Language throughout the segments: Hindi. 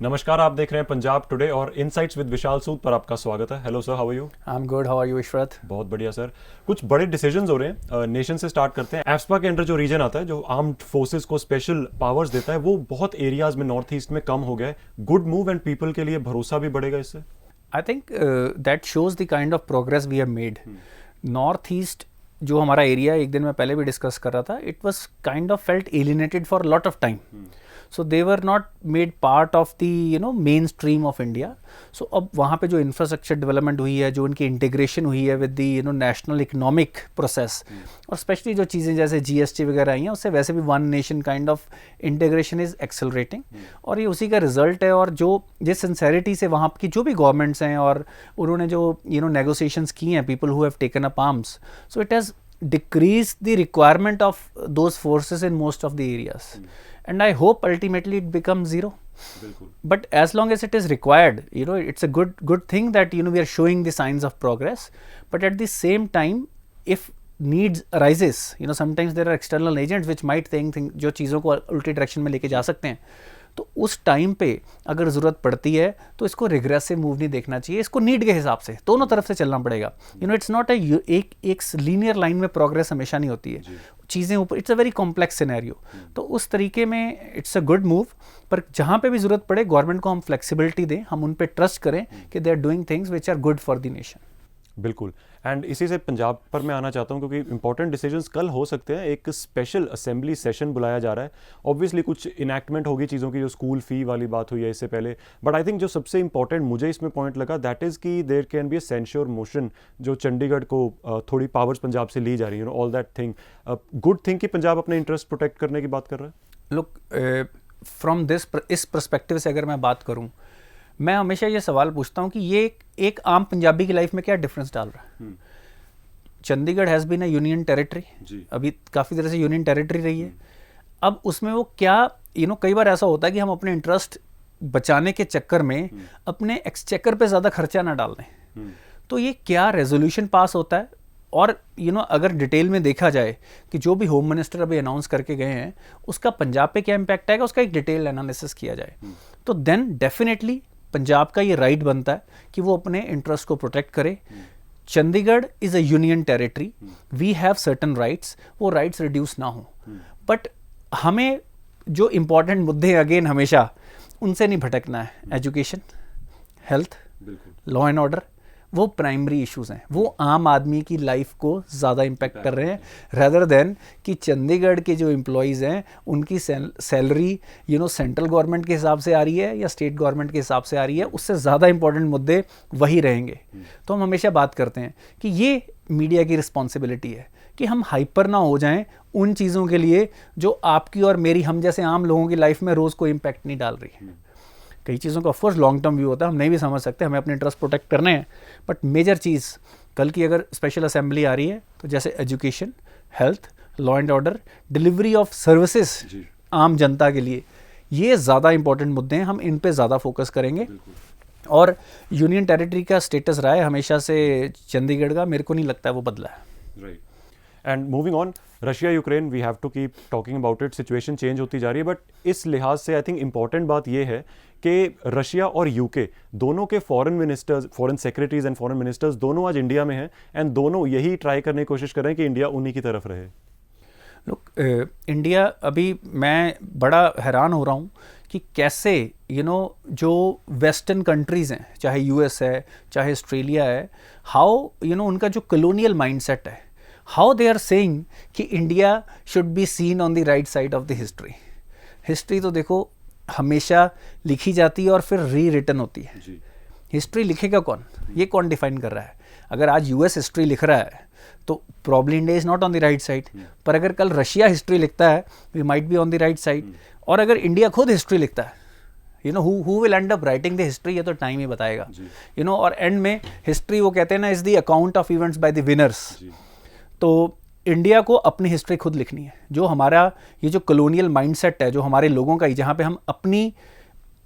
नमस्कार, आप देख रहे हैं पंजाब टुडे और इनसाइट्स विद विशाल सूद पर आपका स्वागत है। Hello sir, how are you? I am good, how are you Ishrat? बहुत बढ़िया सर। कुछ बड़े डिसीजंस हो रहे हैं, नेशन से स्टार्ट करते हैं। एफ्स्पा के अंडर जो रीजन आता है, जो आर्म्ड फोर्सेस को स्पेशल पावर्स देता है, वो बहुत एरियाज में नॉर्थ ईस्ट में कम हो गया है। गुड मूव एंड पीपल के लिए भरोसा भी बढ़ेगा इससे। I think that shows the kind of progress we have made. North east जो हमारा एरिया, एक दिन मैं पहले भी डिस्कस कर रहा था, it was kind of felt alienated for lot of time. So they were not made part of the main stream of India. So अब वहाँ पे जो इंफ्रास्ट्रक्चर डेवलपमेंट हुई है, जो उनकी इंटीग्रेशन हुई है with the national economic process, और स्पेशली जो चीज़ें जैसे GST वगैरह आई हैं, उससे वैसे भी one nation kind of integration is accelerating. और ये उसी का रिजल्ट है. और जो जिस सिंसेरिटी से वहाँ की जो भी गवर्नमेंट्स हैं और उन्होंने जो नेगोशिएशंस की हैं, people who have taken up arms, so it has decrease the requirement of those forces in most of the areas. And I hope ultimately it becomes zero. But as long as it is required, it's a good thing that we are showing the signs of progress. But at the same time, if needs arises, sometimes there are external agents which might think जो चीज़ों को उल्टी डायरेक्शन में लेके जा सकते हैं, तो उस टाइम पे अगर ज़रूरत पड़ती है तो इसको रिग्रेसिव मूव नहीं देखना चाहिए. इसको नीड के हिसाब से दोनों तरफ से चलना पड़ेगा. इट्स नॉट एक लीनियर लाइन में प्रोग्रेस हमेशा नहीं होती है. चीज़ें ऊपर, it's a very complex scenario. तो उस तरीके में इट्स अ गुड मूव. पर जहाँ पे भी ज़रूरत पड़े गवर्नमेंट को हम फ्लेक्सिबिलिटी दें, हम उन पर ट्रस्ट करें कि they are doing things which are good for the nation. बिल्कुल. एंड इसी से पंजाब पर मैं आना चाहता हूं, क्योंकि इंपॉर्टेंट डिसीजंस कल हो सकते हैं. एक स्पेशल असेंबली सेशन बुलाया जा रहा है. ऑब्वियसली कुछ इनैक्टमेंट होगी चीज़ों की, जो स्कूल फी वाली बात हुई है इससे पहले. बट आई थिंक जो सबसे इंपॉर्टेंट मुझे इसमें पॉइंट लगा, दैट इज़ कि there can be a censure motion, जो चंडीगढ़ को थोड़ी पावर्स पंजाब से ली जा रही है. All that thing, good thing कि पंजाब अपने इंटरेस्ट प्रोटेक्ट करने की बात कर रहा है. लुक, फ्रॉम इस पर्सपेक्टिव से अगर मैं बात करूँ, मैं हमेशा ये सवाल पूछता हूँ कि ये एक आम पंजाबी की लाइफ में क्या डिफरेंस डाल रहा है. Chandigarh has been a union territory, अभी काफ़ी तरह से यूनियन टेरिटरी रही है. अब उसमें वो क्या, कई बार ऐसा होता है कि हम अपने इंटरेस्ट बचाने के चक्कर में अपने एक्सचेकर पे ज़्यादा खर्चा ना डाल दें. तो ये क्या रेजोल्यूशन पास होता है, और अगर डिटेल में देखा जाए कि जो भी होम मिनिस्टर अभी अनाउंस करके गए हैं, उसका पंजाब पे क्या इम्पैक्ट आएगा, उसका एक डिटेल एनालिसिस किया जाए, तो देन डेफिनेटली पंजाब का ये राइट बनता है कि वो अपने इंटरेस्ट को प्रोटेक्ट करे. Chandigarh is a union territory, we have certain rights, वो राइट्स रिड्यूस ना हो. बट हमें जो इम्पॉर्टेंट मुद्दे अगेन हमेशा उनसे नहीं भटकना है. Education, health, law and order, वो प्राइमरी इश्यूज हैं. वो आम आदमी की लाइफ को ज़्यादा इम्पैक्ट कर रहे हैं, रेदर देन कि चंडीगढ़ के जो एम्प्लॉयज़ हैं उनकी सैलरी सेंट्रल गवर्नमेंट के हिसाब से आ रही है या स्टेट गवर्नमेंट के हिसाब से आ रही है. उससे ज़्यादा इंपॉर्टेंट मुद्दे वही रहेंगे. तो हम हमेशा बात करते हैं कि ये मीडिया की रिस्पॉन्सिबिलिटी है कि हम हाइपर ना हो जाएं उन चीज़ों के लिए जो आपकी और मेरी, हम जैसे आम लोगों की लाइफ में रोज़ कोई इम्पैक्ट नहीं डाल रही है. कई चीज़ों का ऑफकोर्स लॉन्ग टर्म व्यू होता है, हम नहीं भी समझ सकते, हमें अपने इंटरेस्ट प्रोटेक्ट करने हैं. बट मेजर चीज़ कल की अगर स्पेशल असेंबली आ रही है, तो जैसे education, health, law and order, delivery of services आम जनता के लिए, ये ज़्यादा इंपॉर्टेंट मुद्दे हैं. हम इन पे ज़्यादा फोकस करेंगे. और यूनियन टेरिटरी का स्टेटस रहा है हमेशा से चंडीगढ़ का, मेरे को नहीं लगता है वो बदला है. Right. And moving on, Russia Ukraine, we have to keep talking about it. Situation change होती जा रही है, बट इस लिहाज से आई थिंक इंपॉर्टेंट बात यह है कि रशिया और यूके दोनों के foreign ministers, foreign secretaries and foreign ministers दोनों आज इंडिया में हैं, एंड दोनों यही ट्राई करने की कोशिश कर रहे हैं कि इंडिया उन्हीं की तरफ रहे. लुक, इंडिया, अभी मैं बड़ा हैरान हो रहा हूँ कि कैसे जो वेस्टर्न कंट्रीज़ हैं, चाहे US है, चाहे ऑस्ट्रेलिया है, हाउ उनका जो कॉलोनियल माइंडसेट है, हाउ दे आर सेइंग कि India should be seen on the right side of the history. History तो देखो हमेशा लिखी जाती है और फिर री रिटन होती है. हिस्ट्री लिखेगा कौन, ये कौन डिफाइन कर रहा है. अगर आज US हिस्ट्री लिख रहा है तो probably India is not on the right side. पर अगर कल रशिया हिस्ट्री लिखता है, we might be on the right side. और अगर इंडिया खुद हिस्ट्री लिखता है, who will end up writing the history, ये तो टाइम ही बताएगा. और एंड में हिस्ट्री वो कहते हैं ना, is the account of events by the winners. तो इंडिया को अपनी हिस्ट्री खुद लिखनी है. जो हमारा ये जो कॉलोनियल माइंडसेट है, जो हमारे लोगों का ही, जहाँ पे हम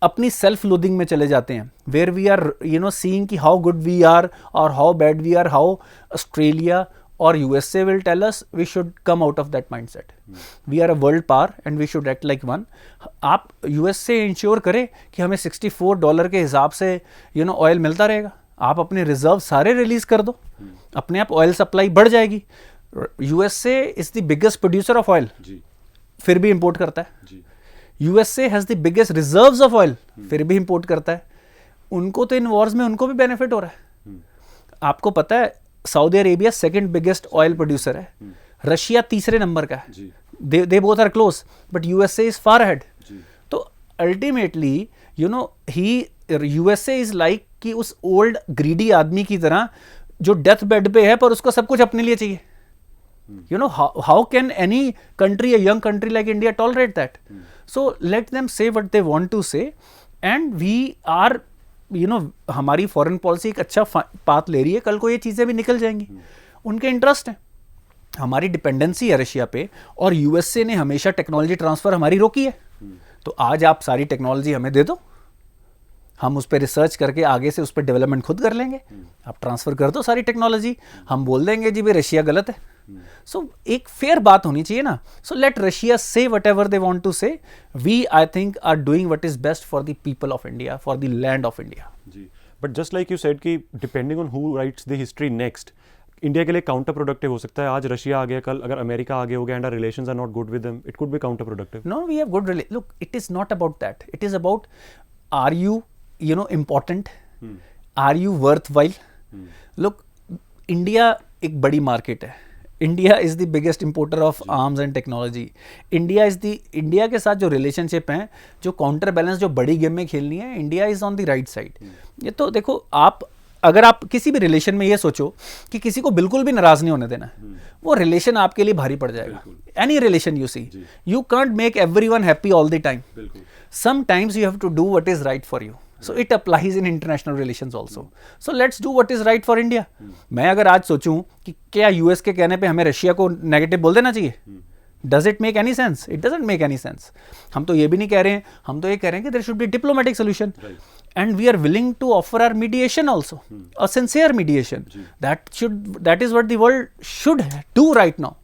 अपनी सेल्फ लोदिंग में चले जाते हैं, वेयर वी आर सीइंग कि हाउ गुड वी आर और how bad we are, how Australia or USA will tell us we should come out of that mindset. We are a world power and we should act like one. आप US से इंश्योर करें कि हमें $64 के हिसाब से ऑयल मिलता रहेगा. आप अपने रिजर्व सारे रिलीज कर दो, अपने आप ऑयल सप्लाई बढ़ जाएगी. USA is the biggest producer of oil, फिर भी इंपोर्ट करता है. USA has the biggest reserves of oil, फिर भी इंपोर्ट करता है. उनको तो इन वॉर्स में उनको भी बेनिफिट हो रहा है. आपको पता है Saudi Arabia second biggest oil producer है, रशिया तीसरे नंबर का है. They both are close but USA is far ahead. तो अल्टीमेटली USA इज लाइक कि उस ओल्ड ग्रीडी आदमी की तरह जो डेथ बेड पे है पर उसको सब कुछ अपने लिए चाहिए. How can any country, a young country like India, tolerate that? So let them say what they want to say, and we are, हमारी फॉरेन पॉलिसी एक अच्छा पाथ ले रही है. कल को ये चीज़ें भी निकल जाएंगी. उनके इंटरेस्ट है, हमारी डिपेंडेंसी है रशिया पे, और USA ने हमेशा टेक्नोलॉजी ट्रांसफर हमारी रोकी है. तो आज आप सारी टेक्नोलॉजी हमें दे दो, हम उस पर रिसर्च करके आगे से उस पर डेवलपमेंट खुद कर लेंगे. आप ट्रांसफर कर दो सारी टेक्नोलॉजी, हम बोल देंगे जी भाई रशिया गलत है. सो एक फेयर बात होनी चाहिए ना. So let Russia say whatever they want to say. We I think are doing what is best for the people of India, for the land of India. जी, but just like you said कि depending on who writes the history next, India के लिए काउंटर प्रोडक्टिव हो सकता है. आज रशिया आ गया, कल अगर अमेरिका आगे हो गया and our relations are not good with them, it could be counterproductive. No, we have good relation. Look, it is not about that. It is about are you important, are you worthwhile? Look, India एक बड़ी मार्केट है. India is the biggest importer of arms and technology. India के साथ जो रिलेशनशिप है, जो काउंटर बैलेंस जो बड़ी गेम में खेलनी है, India is on the right side. ये तो देखो, अगर आप किसी भी रिलेशन में ये सोचो कि किसी को बिल्कुल भी नाराज नहीं होने देना, वो रिलेशन आपके लिए भारी पड़ जाएगा. Any relation you see, you can't make everyone happy all the time. Sometimes you have to do what is right for you. So it applies in international relations also. So let's do what is right for India. मैं अगर आज सोचूं कि क्या US के कहने पे हमें रशिया को नेगेटिव बोल देना चाहिए, does it make any sense? It doesn't make any sense. हम तो ये भी नहीं कह रहे हैं, हम तो ये कह रहे हैं कि there should be diplomatic solution. And we are willing to offer our mediation also, a sincere mediation. That is what the world should do right now.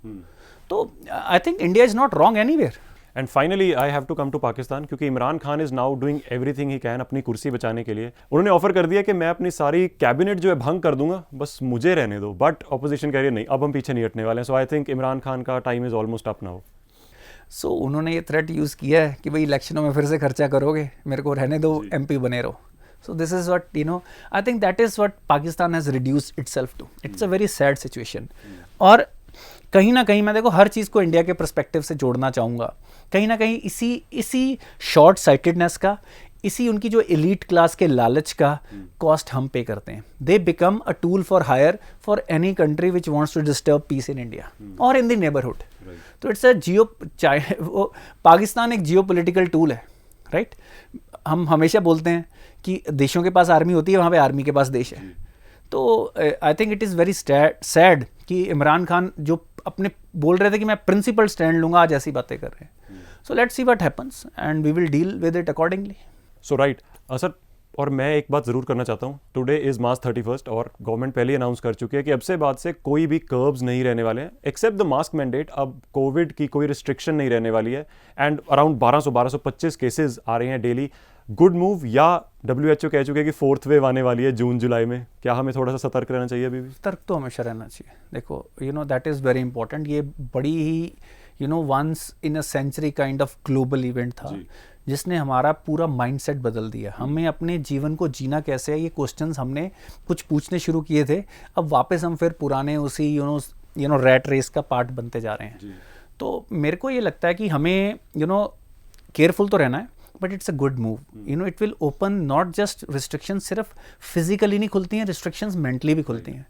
तो I think India is not wrong anywhere. And finally I have to come to Pakistan, क्योंकि Imran Khan is now doing everything he can अपनी कुर्सी बचाने के लिए. उन्होंने ऑफर कर दिया कि मैं अपनी सारी कैबिनेट जो है भंग कर दूंगा, बस मुझे रहने दो. बट ऑपोजिशन कह रही है नहीं, अब हम पीछे नहीं हटने वाले हैं. So I think Imran Khan का time is almost up now. So उन्होंने ये थ्रेट यूज़ किया है कि भाई इलेक्शनों में फिर से खर्चा करोगे, मेरे को रहने दो, MP बने रहो. So this is what, I think that is what Pakistan has reduced itself to. It's a very sad situation. और कहीं ना कहीं मैं देखो हर चीज़ को इंडिया के पर्सपेक्टिव से जोड़ना चाहूँगा. कहीं ना कहीं इसी शॉर्ट साइटेडनेस का, इसी उनकी जो एलीट क्लास के लालच का कॉस्ट हम पे करते हैं. They become a tool for hire for any country which wants to disturb peace in India और इन द नेबरहुड. तो इट्स पाकिस्तान एक जियो पोलिटिकल टूल है, राइट? हम हमेशा बोलते हैं कि देशों के पास आर्मी होती है, वहाँ पे आर्मी के पास देश है. तो I think it is very sad कि इमरान खान जो अपने बोल रहे थे कि मैं प्रिंसिपल स्टैंड लूंगा, आज ऐसी बातें कर रहे हैं. So let's see what happens and we will deal with it accordingly. So right sir, और मैं एक बात ज़रूर करना चाहता हूँ. टुडे इज़ मार्च 31 और गवर्नमेंट पहले ही अनाउंस कर चुकी है कि अब से बाद से कोई भी कर्ब्स नहीं रहने वाले हैं एक्सेप्ट द मास्क मैंडेट. अब कोविड की कोई रिस्ट्रिक्शन नहीं रहने वाली है. एंड अराउंड 1225 केसेज आ रहे हैं डेली. गुड मूव, या WHO कह चुके हैं कि 4th वेव आने वाली है जून जुलाई में. क्या हमें थोड़ा सा सतर्क रहना चाहिए अभी भी? सतर्क तो हमेशा रहना चाहिए. देखो दैट इज़ वेरी इंपॉर्टेंट. ये बड़ी ही once in a century kind of global event था जिसने हमारा पूरा माइंडसेट बदल दिया. हमें अपने जीवन को जीना कैसे है, ये क्वेश्चंस हमने कुछ पूछने शुरू किए थे. अब वापस हम फिर पुराने उसी रैट रेस का पार्ट बनते जा रहे हैं. तो मेरे को ये लगता है कि हमें केयरफुल तो रहना है, but it's a good move. It will open not just restriction, सिर्फ फिजिकली नहीं खुलती हैं रिस्ट्रिक्शंस, मेंटली भी खुलती हैं.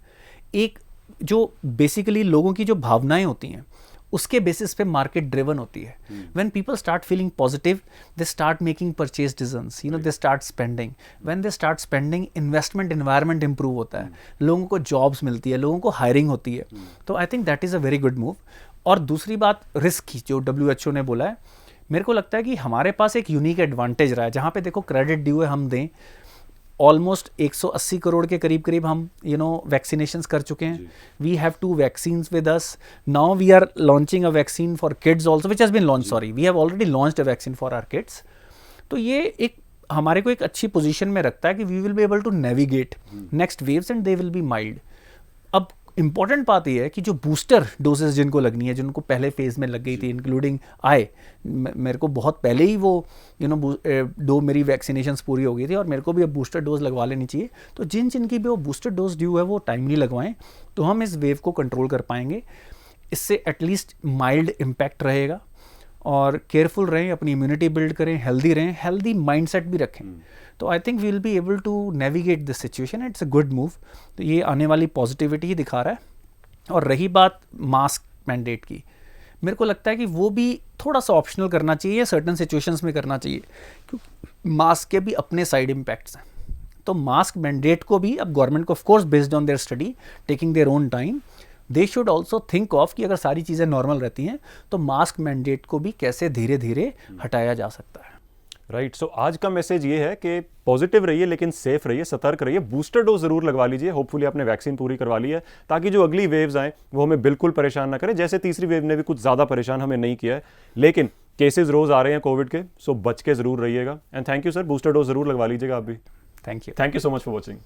एक जो बेसिकली लोगों की जो भावनाएं होती हैं उसके बेसिस पे मार्केट ड्रिवन होती है. When people start feeling positive, they start making purchase decisions, they start spending. When they start spending, investment environment improve होता है, लोगों को जॉब्स मिलती है, लोगों को हायरिंग होती है. तो I think that is a very good move. और दूसरी बात रिस्क की, जो WHO ने बोला है, मेरे को लगता है कि हमारे पास एक यूनिक एडवांटेज रहा है. जहाँ पे देखो क्रेडिट ड्यू है, हम दें, ऑलमोस्ट 180 करोड़ के करीब करीब हम वैक्सीनेशंस कर चुके हैं. We have 2 vaccines with us. Now we are launching a vaccine for kids also, which has been launch, sorry, we have already launched a vaccine for our kids. तो ये एक हमारे को एक अच्छी पोजीशन में रखता है कि we will be able to navigate next waves and they will be mild. अब इंपॉर्टेंट बात यह है कि जो बूस्टर डोजेस जिनको लगनी है, जिनको पहले फेज में लग गई थी, इंक्लूडिंग मेरे को बहुत पहले ही वो दो मेरी वैक्सीनेशंस पूरी हो गई थी और मेरे को भी अब बूस्टर डोज लगवा लेनी चाहिए. तो जिनकी भी वो बूस्टर डोज ड्यू है वो टाइमली लगवाएं, तो हम इस वेव को कंट्रोल कर पाएंगे. इससे एटलीस्ट माइल्ड इम्पैक्ट रहेगा. और केयरफुल रहें, अपनी इम्यूनिटी बिल्ड करें, हेल्दी रहें, हेल्दी माइंडसेट भी रखें. तो I think we will be able to navigate this situation. It's a good move. तो ये आने वाली पॉजिटिविटी ही दिखा रहा है. और रही बात मास्क मैंडेट की, मेरे को लगता है कि वो भी थोड़ा सा ऑप्शनल करना चाहिए, सर्टन सिचुएशंस में करना चाहिए, क्योंकि मास्क के भी अपने साइड इम्पैक्ट्स हैं. तो मास्क मैंडेट को भी अब गवर्नमेंट को, of course based on their study, taking their own time, they should also think of कि अगर सारी चीज़ें नॉर्मल रहती हैं तो मास्क मैंडेट को भी कैसे धीरे धीरे हटाया जा सकता है. राइट. सो आज का मैसेज ये है कि पॉजिटिव रहिए लेकिन सेफ रहिए, सतर्क रहिए, बूस्टर डोज जरूर लगवा लीजिए. होपफुली आपने वैक्सीन पूरी करवा ली है, ताकि जो अगली वेव्स आए वो हमें बिल्कुल परेशान ना करें. जैसे तीसरी वेव ने भी कुछ ज़्यादा परेशान हमें नहीं किया है, लेकिन केसेस रोज आ रहे हैं कोविड के, सो बच के जरूर रहिएगा. And thank you sir, booster dose जरूर लगवा लीजिएगा आप भी. Thank you. Thank you so much for watching.